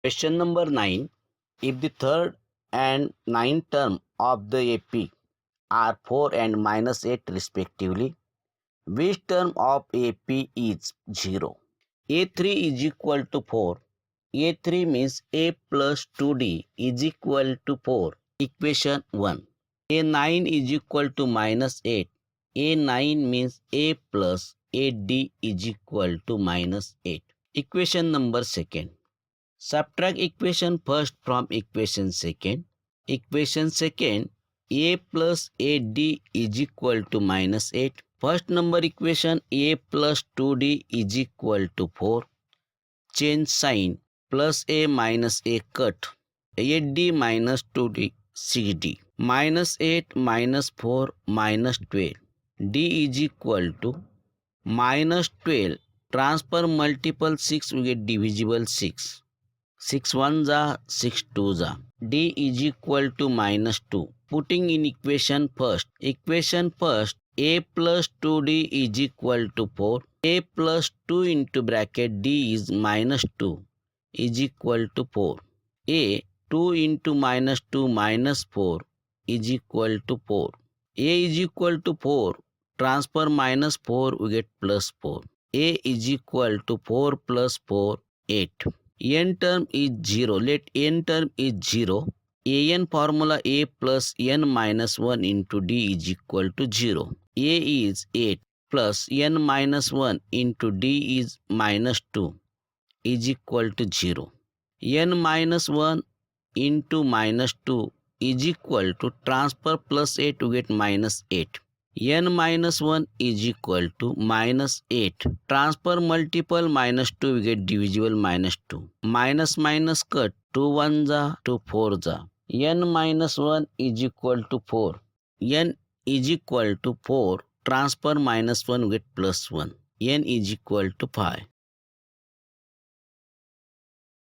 Question number 9. If the third and ninth term of the AP are 4 and minus 8 respectively, which term of AP is 0? A3 is equal to 4. A3 means A plus 2D is equal to 4. Equation 1. A9 is equal to minus 8. A9 means A plus 8D is equal to minus 8. Equation number 2. Subtract equation first from equation second. Equation second, A plus 8D is equal to minus 8. First number equation, A plus 2D is equal to 4. Change sign, plus A minus A cut. 8D minus 2D 6D. Minus 8 minus 4 minus 12. D is equal to minus 12. Transfer multiple 6, we get divisible 6. 6 1s are 6 2s are. D is equal to minus 2. Putting in equation first. Equation first, A plus 2D is equal to 4. A plus 2 into bracket D is minus 2 is equal to 4. A 2 into minus 2 minus 4 is equal to 4. A is equal to 4. Transfer minus 4, we get plus 4. A is equal to 4 plus 4, 8. N term is 0. Let n term is 0. An formula A plus n minus 1 into D is equal to 0. A is 8 plus n minus 1 into D is minus 2 is equal to 0. N minus 1 into minus 2 is equal to transfer plus 8 to get minus 8. N minus 1 is equal to minus 8. Transfer multiple minus 2, we get divisible minus 2. Minus minus cut, 2 1s are, 2 4s are. N minus 1 is equal to 4. N is equal to 4. Transfer minus 1, we get plus 1. N is equal to 5.